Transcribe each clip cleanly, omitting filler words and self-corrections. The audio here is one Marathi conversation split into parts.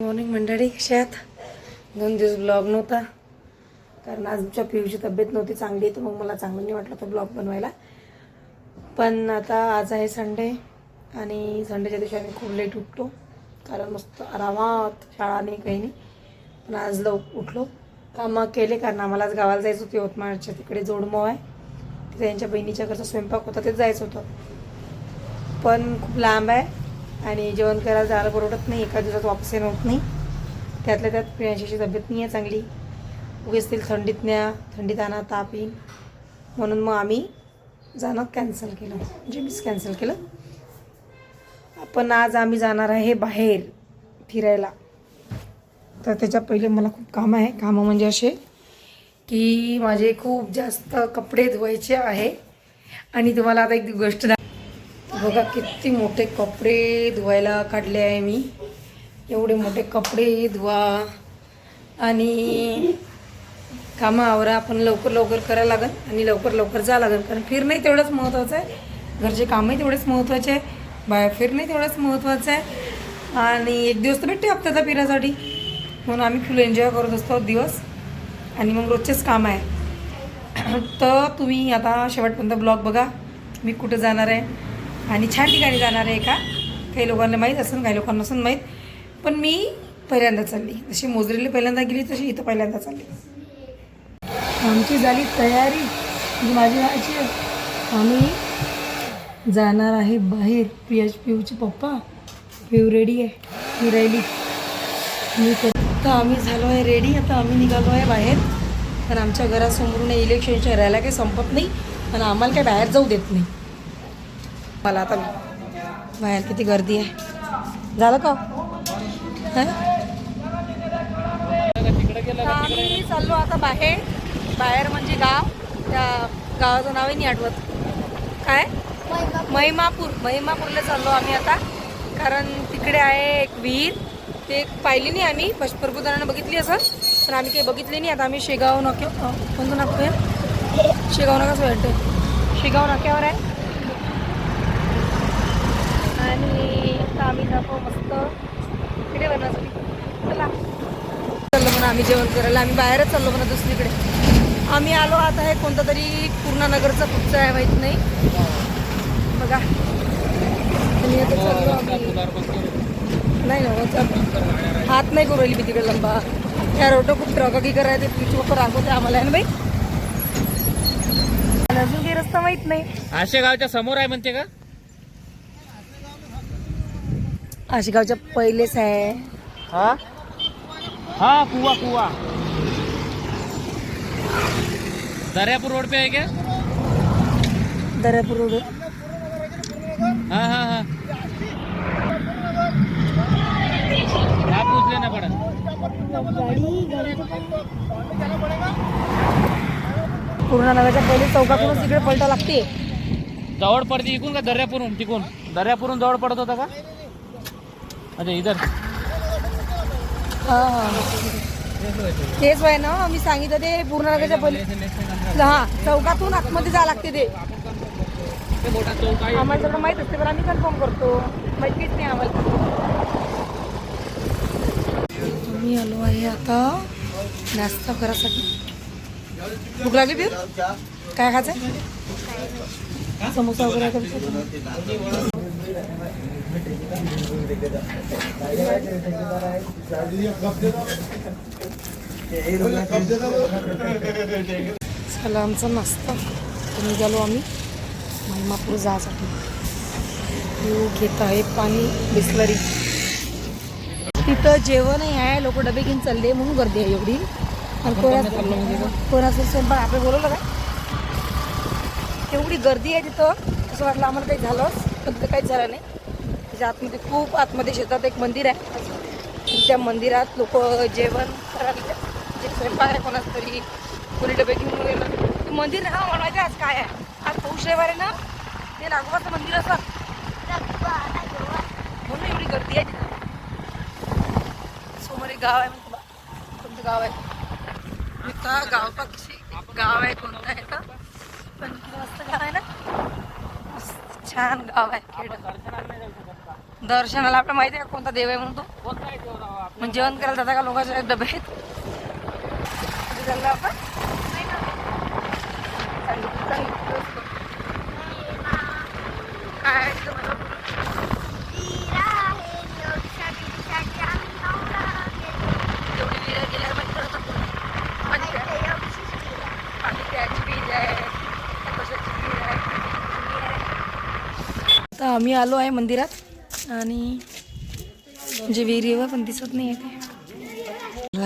मॉर्निंग मंडळी, कशा आहात? 2 दिवस ब्लॉग नव्हता कारण आजच्या पिऊची तब्येत नव्हती चांगली, तर मग मला चांगलं नाही वाटलं तो ब्लॉग बनवायला. पण आता आज आहे संडे आणि संडेच्या दिवशी आम्ही खूप लेट उठतो कारण मस्त आरामात, शाळा नाही काही नाही. पण आज उठलो, कामं केले कारण आम्हाला आज गावाला जायचं होतं. यवतमाळच्या तिकडे जोडमोह आहे, तिथे त्यांच्या बहिणीच्या घरचा स्वयंपाक होता, तेच जायचं होतं. पण खूप लांब आहे आणि जेवण करायला जायला परवडत नाही, एका दिवसात वापस येणं होत नाही. त्यातल्या त्यात प्रियांशीची तब्येत नाही आहे चांगली, उगीच तिला थंडीत आणा ताप येईन, म्हणून मग आम्ही जाणं कॅन्सल केलं, म्हणजे मीच कॅन्सल केलं. पण आज आम्ही जाणार आहे बाहेर फिरायला. तर त्याच्या पहिले मला खूप कामं आहे. कामं म्हणजे असे की माझे खूप जास्त कपडे धुवायचे आहे. आणि तुम्हाला आता एक गोष्ट बघा, किती मोठे कपडे धुवायला काढले आहे मी. एवढे मोठे कपडे धुवा आणि कामं आवरा, आपण लवकर लवकर करायला लागेल आणि लवकर लवकर जावं लागेल. कारण फिरणंही तेवढंच महत्त्वाचं आहे, घरचे कामही तेवढेच महत्त्वाचे आहे, बाहेर फिरणंही तेवढंच महत्त्वाचं आहे. आणि एक दिवस तर भेटते हप्त्याचा फिरायसाठी, म्हणून आम्ही फुल एन्जॉय करत असतो दिवस. आणि मग रोजचेच काम आहे. तर तुम्ही आता शेवटपर्यंत ब्लॉग बघा, मी कुठं जाणार आहे आणि छान ठिकाणी जाणार आहे का. काही लोकांना माहीत असेल, काही लोकांना नसेल माहीत, पण मी पहिल्यांदा चालली. जशी मोजरीला पहिल्यांदा गेली तशी इथं पहिल्यांदा चालली. आमची झाली तयारी, म्हणजे माझी व्हायची. आम्ही जाणार आहे बाहेर. पिऊचे पप्पा, पिऊ रेडी आहे, मी राहिली. तर आम्ही झालो आहे रेडी. आता आम्ही निघालो आहे बाहेर, कारण आमच्या घरासमोरून इलेक्शनच्या रॅल्या काही संपत नाही आणि आम्हाला काही बाहेर जाऊ देत नाही. मला आता बाहेर किती गर्दी आहे. झालं का? आम्ही चाललो आता बाहेर म्हणजे गाव. त्या गावाचं नावही नाही आठवत. काय? महिमापूरला चाललो आम्ही आता, कारण तिकडे आहे एक विहीर. ते पाहिली नाही आम्ही, भरपूर जणांना बघितली असं, पण आम्ही काही बघितली नाही. आता आम्ही शेगाव कोणतं नागपूर आहे? शेगाव नाकाच वाटतं, शेगाव नाक्यावर आहे. आणि आता आम्ही जातो मस्त तिकडे बनवायसाठी. चला चाललो म्हणा आम्ही जेवण करायला. आम्ही बाहेरच चाललो म्हणा दुसरीकडे. आम्ही आलो आता हे कोणतं तरी पूर्णानगरचा कुठचं आहे माहीत नाही बघा. आणि आता चाललो आम्ही. नाही ना, हात नाही करू राहिली मी तिकडे लंबा. या रोड खूप ट्रॉकी करायचे, पिचवकर रांगवते आम्हाला आहे ना बाई. अजून काही रस्ता माहीत नाही. आशेगावच्या समोर आहे म्हणते का? आशेगावच्या पहिलेच आहे. हा हा, कुवा दर्यापूर रोड पे आहे क्या? दर्यापूर रोड. हाँ हाँ हाँ, आप पूछ लेना पड़ा. पूर्णानगरच्या पहिले चौकातूनच तिकडे पलटा लागते. जवळ पडते इकून का दर्यापूरून जवळ पडत होता का? अच्छा इधर. हां तेच आहे ना, मी सांगितलं ते पूर्णानगरच्या पहिले. हां, चौकातून आतमध्ये जावं लागते ते. आम्हाला सगळं माहीत असते, पण आम्ही कन्फर्म करतो, माहितीच नाही आम्हाला. मी आलो आहे आता नाश्ता करायसाठी. भूक लागली पिऊ? काय खायचं? समोसा वगैरे करायचं. चला आमचा नाश्ता निघालो आम्ही महिमापूर जायसाठी. घेत आहे पाणी बिस्लरी. तिथं जेवणही आहे, लोक डबे घेऊन चालले म्हणून गर्दी आहे एवढी. आणि कोणाचं स्वयंपाक आपलं बोलवलं काय, एवढी गर्दी आहे तिथं. असं वाटलं आम्हाला काही झालंच, पण तिथं काहीच झालं नाही. त्याच्या आतमध्ये खूप आतमध्ये शेतात एक मंदिर आहे. त्या मंदिरात लोक जेवण करायला, जे स्वयंपाक आहे कोणाच तरी, कोणी डबे घेऊन गेलं. ते मंदिर हा म्हणायचं आज काय आहे, आज पौष रविवार आहे ना, ते नागोबाचं मंदिर असं, म्हणून एवढी गर्दी आहे तिथं. समोर एक गाव आहे, कोणतं गाव आहे गाव पक्षी गाव आहे, कोणतं आहे का, पण मस्त गाव आहे ना, छान गाव आहे. खेड दर्शनाला आपल्याला माहिती आहे का कोणता देव आहे म्हणून तो? कोणता आहे देव राव आपल्या? मग जेवण करायला जाता का लोकांच्या डबे आहेत? कुठे चाललो आपण? काय आहे तिथं मला? एवढी विहीर गेल्यावर माहिती पडत होतं. पाणी काय? पाणी प्यायची विहीर आहे, कशाची विहीर आहे. आता आम्ही आलो आहे मंदिरात आणि म्हणजे विहिरीवर पण दिसत नाही आहे ते.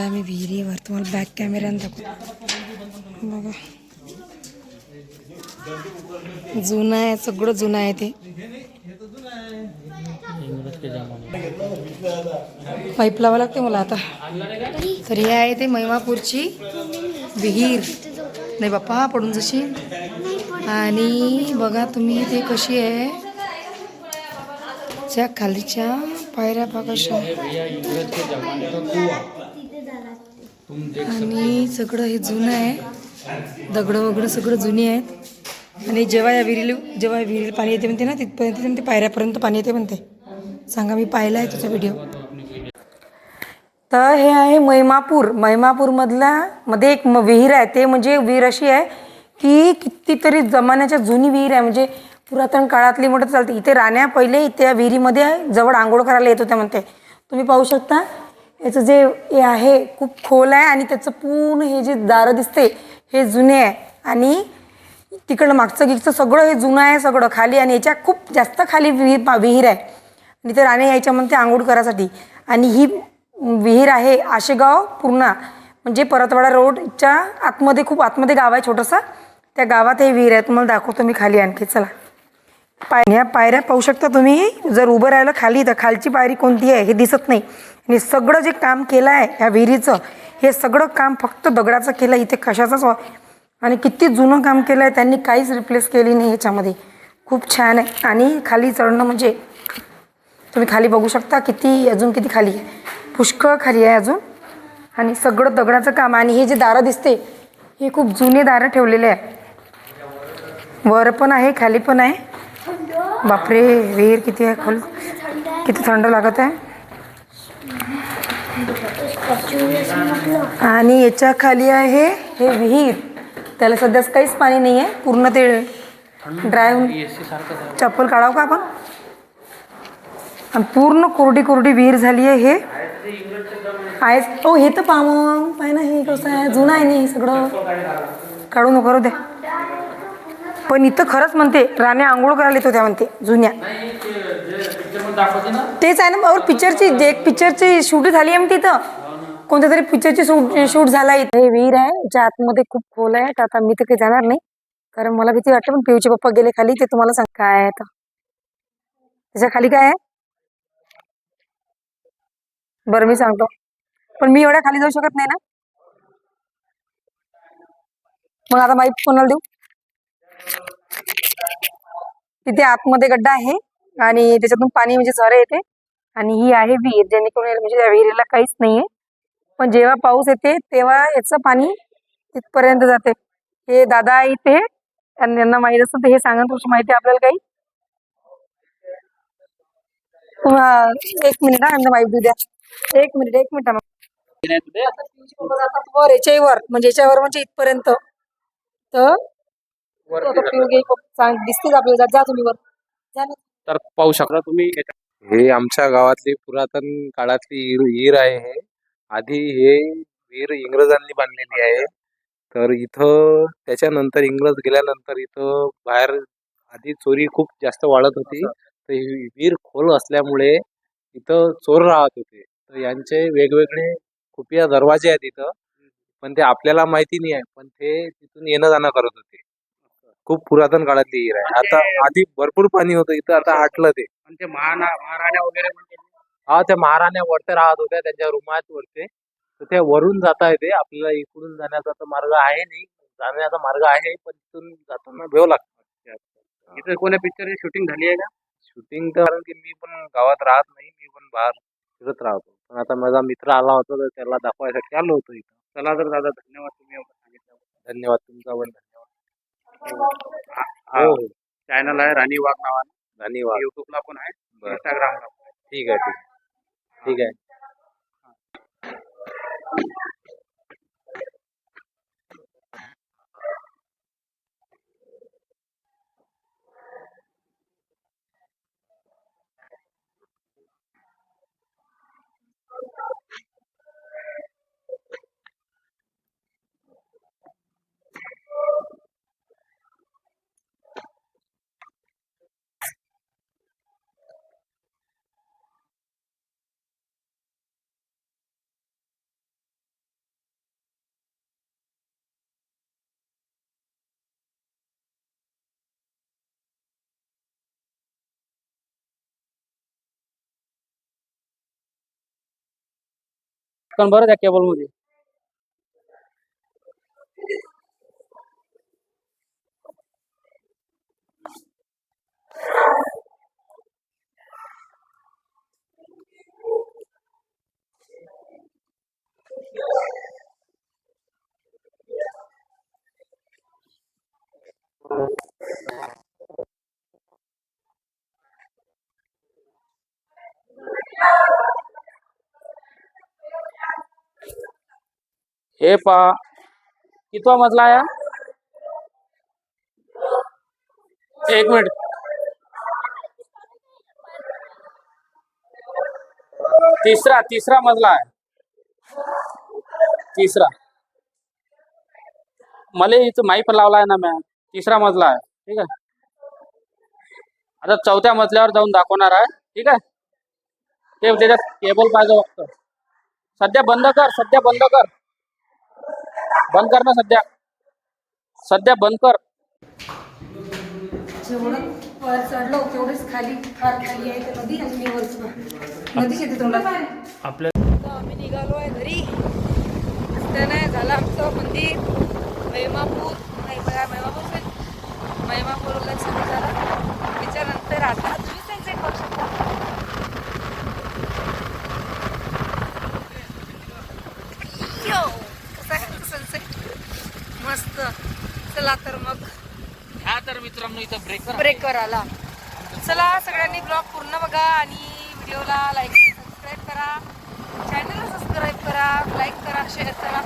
आम्ही विहिरीवर तुम्हाला बॅक कॅमेऱ्यानं दाखवतो बघा. जुनं आहे, सगळं जुनं आहे ते. पाईप लावा लागते मला आता. तर हे आहे ते महिमापूरची विहीर. नाही बाप्पा पडून जशी. आणि बघा तुम्ही ते कशी आहे, त्या खालीच्या पायऱ्या बघा. आणि सगळं हे जुनं आहे, दगड वगैरे सगळं जुनी आहेत. आणि जेव्हा या विहिरीला पाणी येते म्हणते ना, तिथपर्यंत ते पायऱ्यापर्यंत पाणी येते म्हणते. सांगा, मी पाहिला आहे तुझा व्हिडिओ. तर हे आहे महिमापूरमधल्या मध्ये एक विहीर आहे. ते म्हणजे विहीर अशी आहे की कितीतरी जमान्याच्या जुनी विहीर आहे, म्हणजे पुरातन काळातली म्हणत चालते. इथे राण्या पहिले त्या विहिरीमध्ये जवळ आंघोळ करायला येत होत्या म्हणते. तुम्ही पाहू शकता याचं जे हे आहे खूप खोल आहे आणि त्याचं पूर्ण हे जे दारं दिसते हे जुने आहे. आणि तिकडं मागचं गिगचं सगळं हे जुनं आहे सगळं खाली. आणि याच्या खूप जास्त खाली विहीर आहे आणि ते राणे यायच्या म्हणते आंघोळ करायसाठी. आणि ही विहीर आहे आशेगाव पूर्णा, म्हणजे परतवाडा रोडच्या आतमध्ये, खूप आतमध्ये गाव आहे छोटंसं. त्या गावात हे विहीर आहे. तुम्हाला दाखवतो मी खाली आणखी. चला, ह्या पायऱ्या पाहू शकता तुम्ही. जर उभं राहिलं खाली तर खालची पायरी कोणती आहे हे दिसत नाही. आणि सगळं जे काम केलं आहे ह्या विहिरीचं, हे सगळं काम फक्त दगडाचं केलं. इथे कशाचंच आणि किती जुनं काम केलं आहे त्यांनी, काहीच रिप्लेस केली नाही ह्याच्यामध्ये. खूप छान आहे. आणि खाली चढणं म्हणजे तुम्ही खाली बघू शकता किती, अजून किती खाली आहे, पुष्कळ खाली आहे अजून. आणि सगळं दगडाचं काम. आणि हे जे दारं दिसते हे खूप जुने दारं ठेवलेले आहे. वर पण आहे खाली पण आहे. बापरे, विहीर किती आहे खोल, किती थंड लागत आहे. आणि याच्या खाली आहे हे विहीर. त्याला सध्याच काहीच पाणी नाही आहे, पूर्ण ते ड्राय. चप्पल काढावं का आपण? आणि पूर्ण कोरडी विहीर झाली आहे. हे आहे हो, हे तर पाय ना, हे कसं आहे, जुनं आहे. नाही हे सगळं काढू नको, करू द्या. पण इथं खरंच म्हणते राण्या आंघोळ करायला येत होत्या म्हणते जुन्या. तेच आहे ना बरोबर. पिक्चरची शूट झाली आहे म्हणते इथं. कोणत्या तरी पिक्चरची शूट झाला इथे. हे विहीर आहे ज्या आतमध्ये खूप खोल आहे. आता मी तर काही जाणार नाही कारण मला भीती वाटते. पण पिऊचे पप्पा गेले खाली, ते तुम्हाला सांग काय आहे. आता त्याच्या खाली काय आहे बरं मी सांगतो. पण मी एवढ्या खाली जाऊ शकत नाही ना. मग आता माहिती कोणाला देऊ. तिथे आतमध्ये गड्डा आहे आणि त्याच्यातून पाणी म्हणजे झरे येते. आणि ही आहे विहीर, जेणेकरून म्हणजे त्या विहिरीला काहीच नाहीये. पण जेव्हा पाऊस येते तेव्हा याचं पाणी तिथपर्यंत जाते. हे दादा आहे इथे आणि यांना माहित असतं हे सांगा. तुमची माहिती आपल्याला काही. एक मिनिट हा, माहिती देऊ द्या. एक मिनिट वर याच्यावर म्हणजे इथपर्यंत. तर दिसतेच आपल्याला. जा तुम्ही वर, जा ना. तर पाहू शकता तुम्ही. हे आमच्या गावातली पुरातन काळातली विहीर आहे. हे आधी हे विहीर इंग्रजांनी बांधलेली आहे. तर इथं त्याच्यानंतर इंग्रज गेल्यानंतर इथं बाहेर आधी चोरी खूप जास्त वाढत होती. तर ही विहीर खोल असल्यामुळे इथं चोर राहत होते. तर यांचे वेगवेगळे खुफिया दरवाजे आहेत इथं, पण ते आपल्याला माहिती नाही आहे. पण ते तिथून येणं जाणं करत होते. खूप पुरातन काळातली विहीर आहे. आता आधी भरपूर पाणी होतं इथं, आता आटलं ते. म्हणजे महाराण्या वगैरे म्हणजे हा, त्या महाराण्या वरती राहत होत्या, त्यांच्या रुमात वरते. तर त्या वरून जाता येते. आपल्याला इकडून जाण्याचा तर मार्ग आहे नाही, जाण्याचा मार्ग आहे पण तिथून जाताना भेव लागतं. इथे कोणत्या पिक्चरची शूटिंग झाली आहे का? शूटिंग तर कारण की मी पण गावात राहत नाही, मी पण बाहेर फिरत राहतो. पण आता माझा मित्र आला होता तर त्याला दाखवायसाठी आलो होतो इथं. चला तर दादा, धन्यवाद तुम्ही एवढं सांगितलं. धन्यवाद, तुमचा पण धन्यवाद. हा, चॅनल आहे राणी वाघ नावाने. धन्यवाद. युट्यूबला पण आहे, इंस्टाग्रामला पण आहे. ठीक आहे ठीक आहे ठीक आहे. पण बरं त्या केबल मध्ये हे पहा कितवा मजला आहे हा? एक मिनिट. तिसरा मजला आहे. तिसरा. मला इथं माही पण लावला आहे ना मॅम. तिसरा मजला आहे. ठीक आहे. आता चौथ्या मजल्यावर जाऊन दाखवणार आहे. ठीक आहे. ते त्याच्यात केबल पाहिजे फक्त. सध्या बंद कर. बंद कर ना सध्या बंद कर. जेवढं वर चढलो तेवढेच खाली फार खाली आहे तर नदी आणि मी वरच नदी शेती तोंडात आपल्या आम्ही निघालो आहे घरी. रस्त्याने झालं आमचं मंदिर महिमापूर नाही बघा महिमापूरला सुरू झालं. त्याच्यानंतर आता तुम्ही सनसेट बघू शकता. कसं आहे सनसेट मस्त. चला तर मग हा तर मित्रांनो इथं ब्रेकर आला. चला सगळ्यांनी ब्लॉग पूर्ण बघा आणि व्हिडिओला लाईक सबस्क्राईब करा, चॅनलला सबस्क्राईब करा, लाईक करा, शेअर करा.